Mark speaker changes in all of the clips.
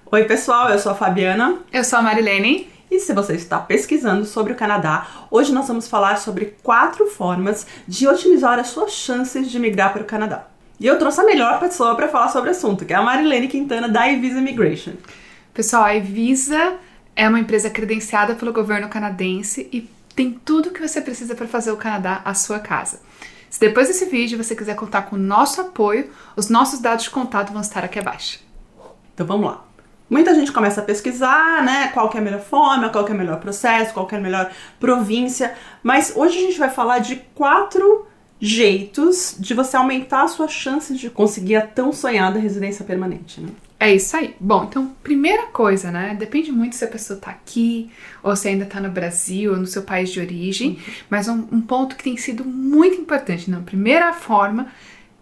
Speaker 1: Oi pessoal, eu sou a Fabiana.
Speaker 2: Eu sou a Marilene.
Speaker 1: E se você está pesquisando sobre o Canadá, hoje nós vamos falar sobre 4 formas de otimizar as suas chances de migrar para o Canadá. E eu trouxe a melhor pessoa para falar sobre o assunto, que é a Marilene Quintana, da iVisa Immigration.
Speaker 2: Pessoal, a iVisa é uma empresa credenciada pelo governo canadense e tem tudo o que você precisa para fazer o Canadá a sua casa. Se depois desse vídeo você quiser contar com o nosso apoio, os nossos dados de contato vão estar aqui abaixo.
Speaker 1: Então vamos lá. Muita gente começa a pesquisar, né, qual que é a melhor forma, qual que é o melhor processo, qual que é a melhor província, mas hoje a gente vai falar de 4 jeitos de você aumentar as suas chances de conseguir a tão sonhada residência permanente, né?
Speaker 2: É isso aí. Bom, então, primeira coisa, né, depende muito se a pessoa tá aqui, ou se ainda tá no Brasil, ou no seu país de origem, mas um ponto que tem sido muito importante, na primeira forma,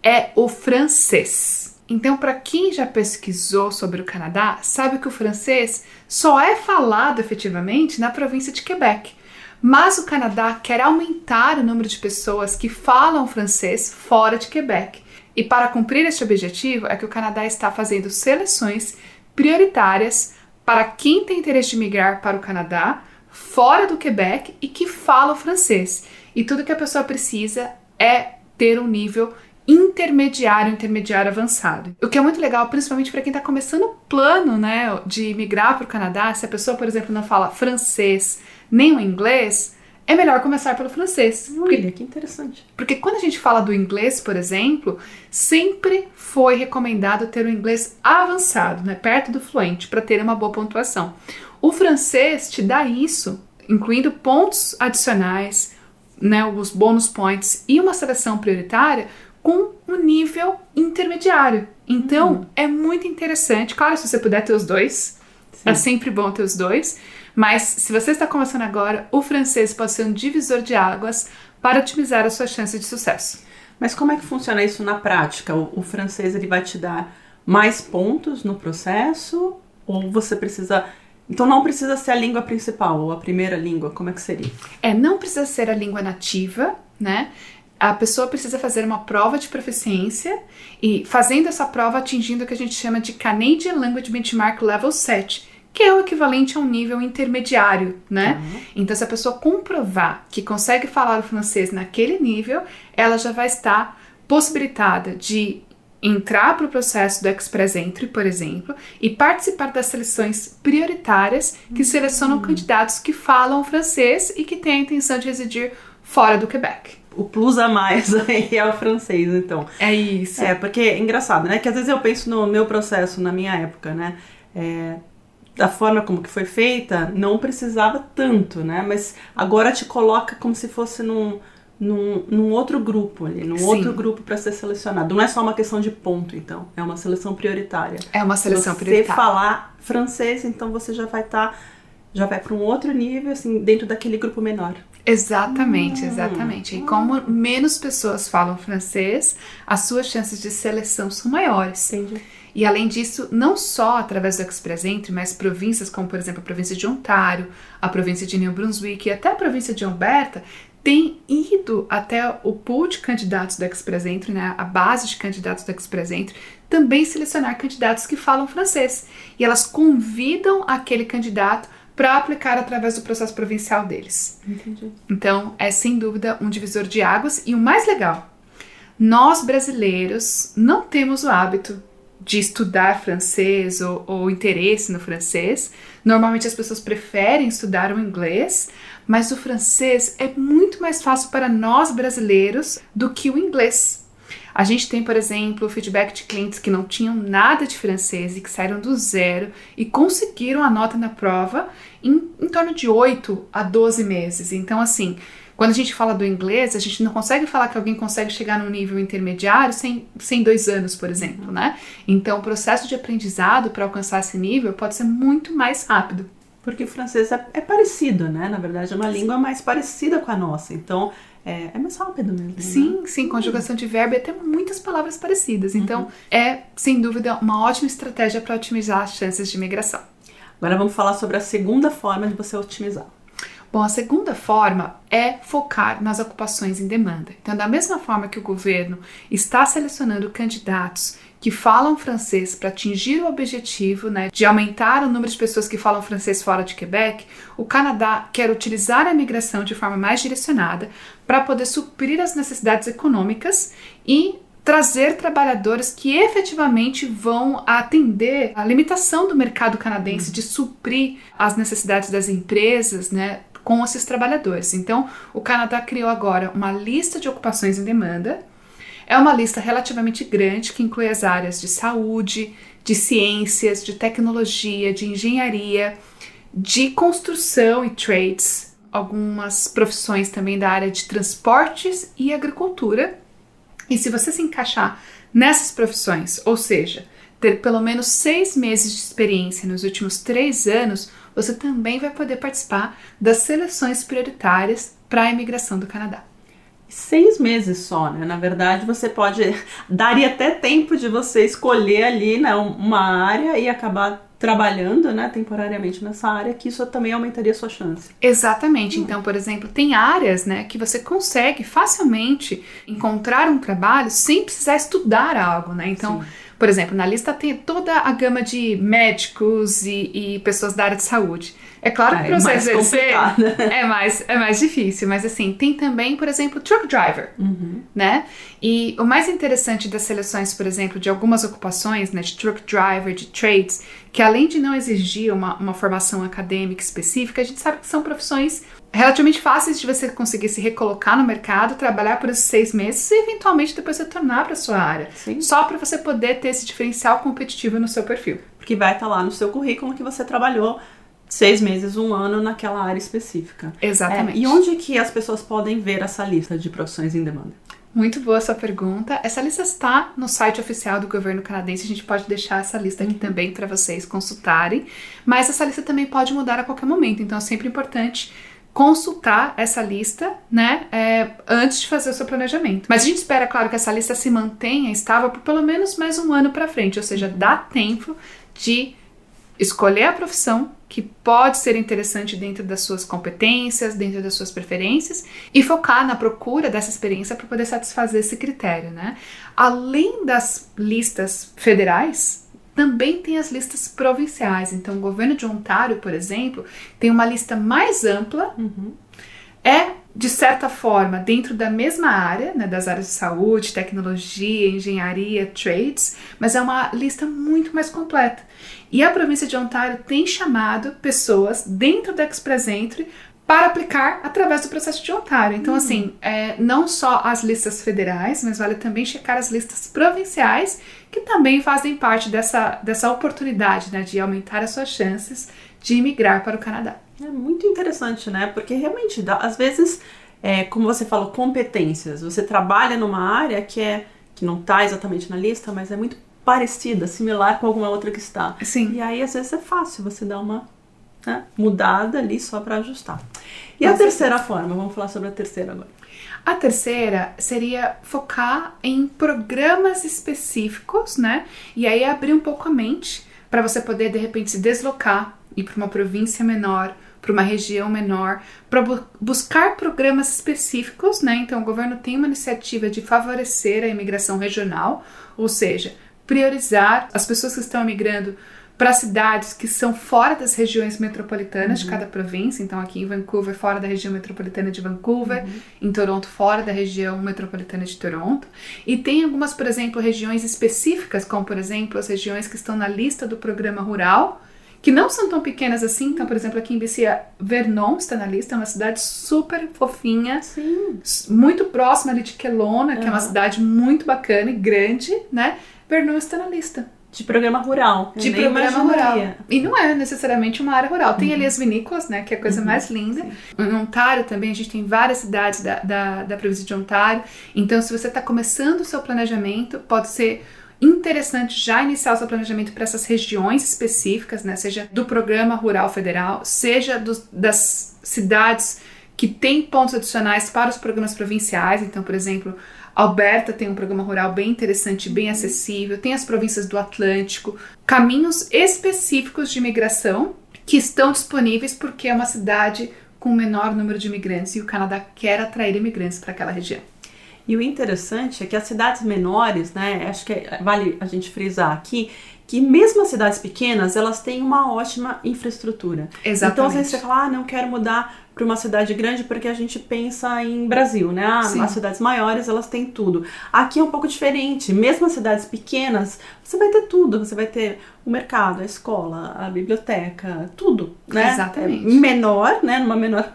Speaker 2: é o francês. Então, para quem já pesquisou sobre o Canadá, sabe que o francês só é falado efetivamente na província de Quebec. Mas o Canadá quer aumentar o número de pessoas que falam francês fora de Quebec. E para cumprir este objetivo é que o Canadá está fazendo seleções prioritárias para quem tem interesse de migrar para o Canadá, fora do Quebec e que fala o francês. E tudo que a pessoa precisa é ter um nível intermediário avançado. O que é muito legal, principalmente para quem está começando o plano, né, de migrar para o Canadá. Se a pessoa, por exemplo, não fala francês nem o inglês, é melhor começar pelo francês.
Speaker 1: Olha, que interessante.
Speaker 2: Porque quando a gente fala do inglês, por exemplo, sempre foi recomendado ter um inglês avançado, né, perto do fluente, para ter uma boa pontuação. O francês te dá isso, incluindo pontos adicionais, né, os bonus points e uma seleção prioritária, com um nível intermediário. Então, é muito interessante. Claro, se você puder ter os dois, é sempre bom ter os dois. Mas, se você está começando agora, o francês pode ser um divisor de águas para otimizar as suas chances de sucesso.
Speaker 1: Mas como é que funciona isso na prática? O francês, ele vai te dar mais pontos no processo? Ou você precisa... Então não precisa ser a língua principal ou a primeira língua? Como é que seria?
Speaker 2: Não precisa ser a língua nativa, né? A pessoa precisa fazer uma prova de proficiência e fazendo essa prova atingindo o que a gente chama de Canadian Language Benchmark Level 7, que é o equivalente a um nível intermediário, né? Então, se a pessoa comprovar que consegue falar o francês naquele nível, ela já vai estar possibilitada de entrar para o processo do Express Entry, por exemplo, e participar das seleções prioritárias que selecionam candidatos que falam francês e que têm a intenção de residir fora do Quebec.
Speaker 1: O plus a mais aí é o francês, então.
Speaker 2: É isso.
Speaker 1: Porque é engraçado, né? Que às vezes eu penso no meu processo, na minha época, né? Da forma como que foi feita, não precisava tanto, né? Mas agora te coloca como se fosse num outro grupo ali, outro grupo para ser selecionado. Não é só uma questão de ponto, então. É uma seleção prioritária.
Speaker 2: É uma seleção
Speaker 1: Se
Speaker 2: prioritária.
Speaker 1: você falar francês, então você já vai para um outro nível, assim, dentro daquele grupo menor.
Speaker 2: Exatamente. E como menos pessoas falam francês, as suas chances de seleção são maiores.
Speaker 1: Entendi.
Speaker 2: E além disso, não só através do Express Entry, mas províncias como, por exemplo, a província de Ontário, a província de New Brunswick e até a província de Alberta têm ido até o pool de candidatos do Express Entry, né, a base de candidatos do Express Entry, também selecionar candidatos que falam francês. E elas convidam aquele candidato para aplicar através do processo provincial deles.
Speaker 1: Entendi.
Speaker 2: Então, é sem dúvida um divisor de águas. E o mais legal, nós brasileiros não temos o hábito de estudar francês ou interesse no francês. Normalmente as pessoas preferem estudar o inglês, mas o francês é muito mais fácil para nós brasileiros do que o inglês. A gente tem, por exemplo, o feedback de clientes que não tinham nada de francês e que saíram do zero e conseguiram a nota na prova em torno de 8 a 12 meses. Então, assim, quando a gente fala do inglês, a gente não consegue falar que alguém consegue chegar num nível intermediário sem 2 anos, por exemplo, né? Então, o processo de aprendizado para alcançar esse nível pode ser muito mais rápido.
Speaker 1: Porque o francês é parecido, né? Na verdade, é uma língua mais parecida com a nossa. Então, é mais rápido mesmo.
Speaker 2: Sim, conjugação de verbo e até muitas palavras parecidas. Então, é, sem dúvida, uma ótima estratégia para otimizar as chances de imigração.
Speaker 1: Agora vamos falar sobre a segunda forma de você otimizar.
Speaker 2: Bom, a segunda forma é focar nas ocupações em demanda. Então, da mesma forma que o governo está selecionando candidatos que falam francês para atingir o objetivo, né, de aumentar o número de pessoas que falam francês fora de Quebec, o Canadá quer utilizar a imigração de forma mais direcionada para poder suprir as necessidades econômicas e trazer trabalhadores que efetivamente vão atender a limitação do mercado canadense de suprir as necessidades das empresas, né, com esses trabalhadores. Então, o Canadá criou agora uma lista de ocupações em demanda. É uma lista relativamente grande que inclui as áreas de saúde, de ciências, de tecnologia, de engenharia, de construção e trades, algumas profissões também da área de transportes e agricultura. E se você se encaixar nessas profissões, ou seja, ter pelo menos 6 meses de experiência nos últimos 3 anos, você também vai poder participar das seleções prioritárias para a imigração do Canadá.
Speaker 1: 6 meses só, né? Na verdade, você daria até tempo de você escolher ali, né, uma área e acabar trabalhando, né, temporariamente nessa área, que isso também aumentaria a sua chance.
Speaker 2: Exatamente. Então, por exemplo, tem áreas, né, que você consegue facilmente encontrar um trabalho sem precisar estudar algo, né? Então, sim, por exemplo, na lista tem toda a gama de médicos e pessoas da área de saúde. É claro que para você exercer é mais difícil, mas assim, tem também, por exemplo, truck driver, né? E o mais interessante das seleções, por exemplo, de algumas ocupações, né, de truck driver, de trades, que além de não exigir uma formação acadêmica específica, a gente sabe que são profissões relativamente fáceis de você conseguir se recolocar no mercado, trabalhar por esses 6 meses e eventualmente depois retornar para sua área. Sim. Só para você poder ter esse diferencial competitivo no seu perfil.
Speaker 1: Porque vai estar lá no seu currículo que você trabalhou 6 meses, 1 ano naquela área específica.
Speaker 2: Exatamente.
Speaker 1: E onde que as pessoas podem ver essa lista de profissões em demanda?
Speaker 2: Muito boa essa pergunta. Essa lista está no site oficial do governo canadense. A gente pode deixar essa lista aqui também para vocês consultarem. Mas essa lista também pode mudar a qualquer momento. Então é sempre importante consultar essa lista, né, antes de fazer o seu planejamento. Mas a gente espera, claro, que essa lista se mantenha estável por pelo menos mais 1 ano para frente. Ou seja, dá tempo de escolher a profissão que pode ser interessante dentro das suas competências, dentro das suas preferências e focar na procura dessa experiência para poder satisfazer esse critério, né? Além das listas federais, também tem as listas provinciais. Então, o governo de Ontário, por exemplo, tem uma lista mais ampla, de certa forma, dentro da mesma área, né, das áreas de saúde, tecnologia, engenharia, trades, mas é uma lista muito mais completa. E a província de Ontário tem chamado pessoas dentro da Express Entry para aplicar através do processo de Ontário. Então, assim, não só as listas federais, mas vale também checar as listas provinciais, que também fazem parte dessa oportunidade, né, de aumentar as suas chances de imigrar para o Canadá.
Speaker 1: É muito interessante, né? Porque realmente, às vezes, como você falou, competências. Você trabalha numa área que não está exatamente na lista, mas é muito parecida, similar com alguma outra que está.
Speaker 2: Sim.
Speaker 1: E aí, às vezes, é fácil você dar uma mudada ali só para ajustar. E a terceira forma? Vamos falar sobre a terceira agora.
Speaker 2: A terceira seria focar em programas específicos, né? E aí abrir um pouco a mente para você poder, de repente, se deslocar, ir para uma província menor, para uma região menor, para buscar programas específicos, né? Então, o governo tem uma iniciativa de favorecer a imigração regional, ou seja, priorizar as pessoas que estão imigrando para cidades que são fora das regiões metropolitanas de cada província. Então, aqui em Vancouver, fora da região metropolitana de Vancouver, em Toronto, fora da região metropolitana de Toronto. E tem algumas, por exemplo, regiões específicas, como, por exemplo, as regiões que estão na lista do programa rural, que não são tão pequenas assim. Então, por exemplo, aqui em BC, Vernon está na lista, é uma cidade super fofinha, sim, muito próxima ali de Kelowna, que é uma cidade muito bacana e grande, né? Vernon está na lista.
Speaker 1: De programa rural.
Speaker 2: De programa rural. E não é necessariamente uma área rural. Tem ali as vinícolas, né? Que é a coisa mais linda. Sim. Em Ontário também, a gente tem várias cidades da província de Ontário. Então, se você está começando o seu planejamento, pode ser interessante já iniciar o seu planejamento para essas regiões específicas, né? Seja do programa rural federal, seja das cidades que têm pontos adicionais para os programas provinciais. Então, por exemplo, Alberta tem um programa rural bem interessante, bem acessível. Tem as províncias do Atlântico. Caminhos específicos de imigração que estão disponíveis porque é uma cidade com menor número de imigrantes e o Canadá quer atrair imigrantes para aquela região.
Speaker 1: E o interessante é que as cidades menores, né, acho que vale a gente frisar aqui, que mesmo as cidades pequenas, elas têm uma ótima infraestrutura.
Speaker 2: Exatamente.
Speaker 1: Então, às vezes você fala, não quero mudar para uma cidade grande porque a gente pensa em Brasil, né? As cidades maiores, elas têm tudo. Aqui é um pouco diferente. Mesmo as cidades pequenas, você vai ter tudo. Você vai ter o mercado, a escola, a biblioteca, tudo, né?
Speaker 2: Exatamente.
Speaker 1: Menor, né? Numa menor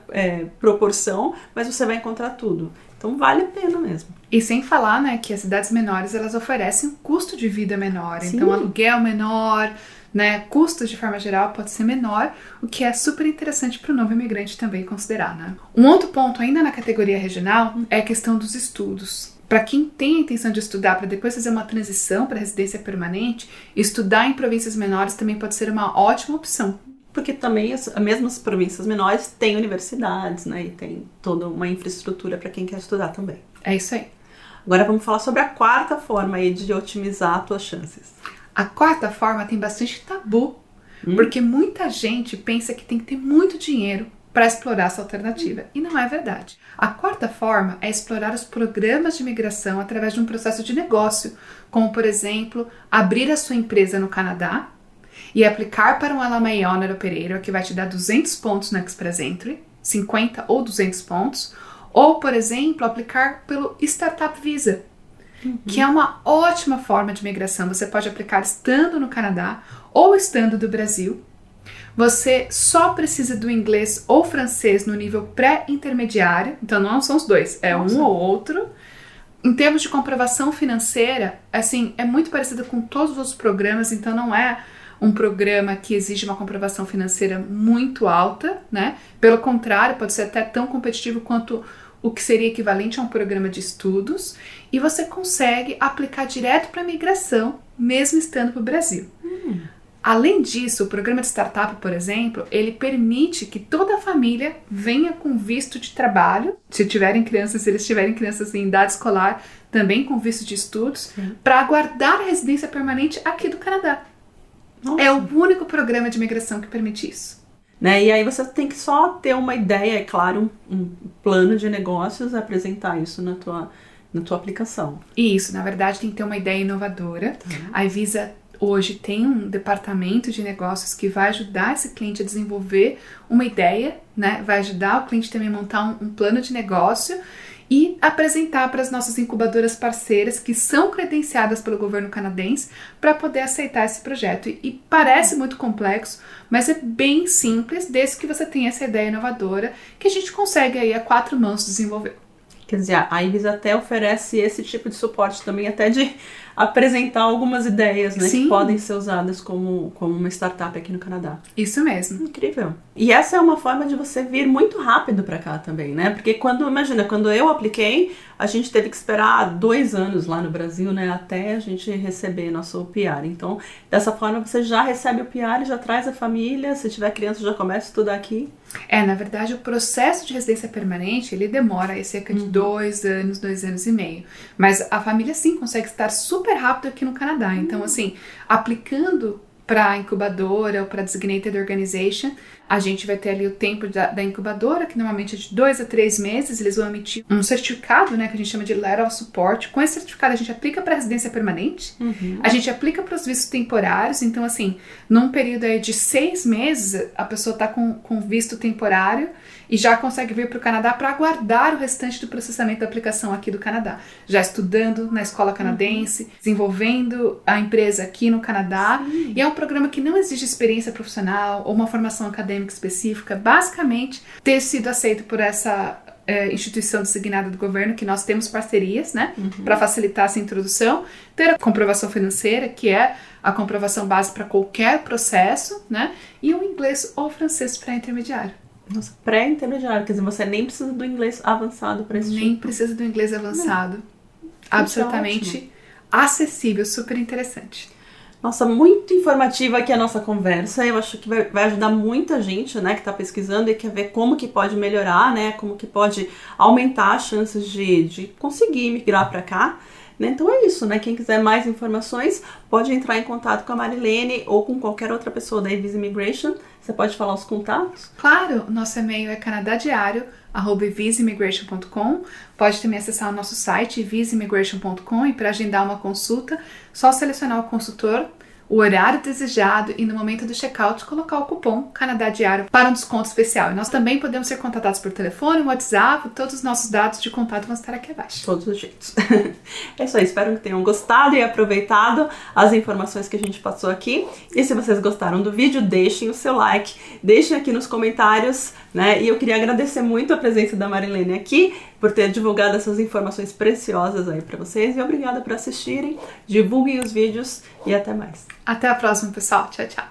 Speaker 1: proporção, mas você vai encontrar tudo. Então vale a pena mesmo.
Speaker 2: E sem falar, né, que as cidades menores, elas oferecem um custo de vida menor.
Speaker 1: Sim.
Speaker 2: Então, aluguel menor, né, custos de forma geral pode ser menor, o que é super interessante para o novo imigrante também considerar, né? Um outro ponto, ainda na categoria regional, é a questão dos estudos. Para quem tem a intenção de estudar, para depois fazer uma transição para residência permanente, estudar em províncias menores também pode ser uma ótima opção.
Speaker 1: Porque também as mesmas províncias menores têm universidades, né? E tem toda uma infraestrutura para quem quer estudar também.
Speaker 2: É isso aí.
Speaker 1: Agora vamos falar sobre a quarta forma aí de otimizar as tuas chances.
Speaker 2: A quarta forma tem bastante tabu, porque muita gente pensa que tem que ter muito dinheiro para explorar essa alternativa. E não é verdade. A quarta forma é explorar os programas de imigração através de um processo de negócio, como, por exemplo, abrir a sua empresa no Canadá e aplicar para um LMA Owner Operator, que vai te dar 200 pontos no Express Entry, 50 ou 200 pontos, ou, por exemplo, aplicar pelo Startup Visa, que é uma ótima forma de migração. Você pode aplicar estando no Canadá ou estando do Brasil. Você só precisa do inglês ou francês no nível pré-intermediário, então não são os dois, é um ou outro. Em termos de comprovação financeira, assim, é muito parecido com todos os programas, então não é um programa que exige uma comprovação financeira muito alta, né? Pelo contrário, pode ser até tão competitivo quanto o que seria equivalente a um programa de estudos, e você consegue aplicar direto para a imigração, mesmo estando para o Brasil. Além disso, o programa de startup, por exemplo, ele permite que toda a família venha com visto de trabalho, se eles tiverem crianças em idade escolar, também com visto de estudos, para aguardar a residência permanente aqui do Canadá.
Speaker 1: Nossa.
Speaker 2: É o único programa de imigração que permite isso.
Speaker 1: Né? E aí você tem que só ter uma ideia, é claro, um plano de negócios, apresentar isso na tua aplicação.
Speaker 2: E isso, na verdade, tem que ter uma ideia inovadora. A Evisa hoje tem um departamento de negócios que vai ajudar esse cliente a desenvolver uma ideia, né? Vai ajudar o cliente também a montar um plano de negócio e apresentar para as nossas incubadoras parceiras que são credenciadas pelo governo canadense para poder aceitar esse projeto. E parece muito complexo, mas é bem simples, desde que você tenha essa ideia inovadora que a gente consegue aí a 4 mãos desenvolver.
Speaker 1: Quer dizer, a Ibis até oferece esse tipo de suporte também, até de apresentar algumas ideias, né, que podem ser usadas como uma startup aqui no Canadá.
Speaker 2: Isso mesmo.
Speaker 1: Incrível. E essa é uma forma de você vir muito rápido para cá também, né? Porque imagina, quando eu apliquei, a gente teve que esperar 2 anos lá no Brasil, né, até a gente receber nosso PR. Então, dessa forma, você já recebe o PR, já traz a família, se tiver criança, já começa a estudar aqui.
Speaker 2: Na verdade, o processo de residência permanente, ele demora aí cerca de 2 anos, 2 anos e meio. Mas a família, sim, consegue estar super rápido aqui no Canadá. Então, assim, aplicando para a incubadora ou para a Designated Organization, a gente vai ter ali o tempo da incubadora, que normalmente é de 2 a 3 meses. Eles vão emitir um certificado, né, que a gente chama de Letter of Support. Com esse certificado, a gente aplica para a residência permanente, a gente aplica para os vistos temporários. Então, assim, num período aí de 6 meses, a pessoa está com visto temporário e já consegue vir para o Canadá para aguardar o restante do processamento da aplicação aqui do Canadá. Já estudando na escola canadense, desenvolvendo a empresa aqui no Canadá. Sim. E é um programa que não exige experiência profissional ou uma formação acadêmica específica. Basicamente, ter sido aceito por essa instituição designada do governo, que nós temos parcerias, né, para facilitar essa introdução. Ter a comprovação financeira, que é a comprovação base para qualquer processo, né, e o inglês ou francês pré-intermediário.
Speaker 1: Nossa, pré-intermediário, quer dizer, você nem precisa do inglês avançado para esse
Speaker 2: Nem precisa do inglês avançado. Não. Absolutamente acessível, super interessante.
Speaker 1: Nossa, muito informativa aqui a nossa conversa. Eu acho que vai ajudar muita gente, né, que está pesquisando e quer ver como que pode melhorar, né, como que pode aumentar as chances de conseguir migrar para cá. né? Então é isso, né? Quem quiser mais informações pode entrar em contato com a Marilene ou com qualquer outra pessoa da Visa Immigration. Você pode falar os contatos?
Speaker 2: Claro, nosso e-mail é canadadiario@visaimmigration.com. Pode também acessar o nosso site visaimmigration.com e para agendar uma consulta, só selecionar o consultor, o horário desejado e no momento do checkout colocar o cupom Canadá Diário para um desconto especial. E nós também podemos ser contatados por telefone, WhatsApp, todos os nossos dados de contato vão estar aqui abaixo.
Speaker 1: Todos os jeitos. É isso aí, espero que tenham gostado e aproveitado as informações que a gente passou aqui. E se vocês gostaram do vídeo, deixem o seu like, deixem aqui nos comentários, né? E eu queria agradecer muito a presença da Marilene aqui, por ter divulgado essas informações preciosas aí para vocês. E obrigada por assistirem, divulguem os vídeos e até mais.
Speaker 2: Até a próxima, pessoal. Tchau, tchau.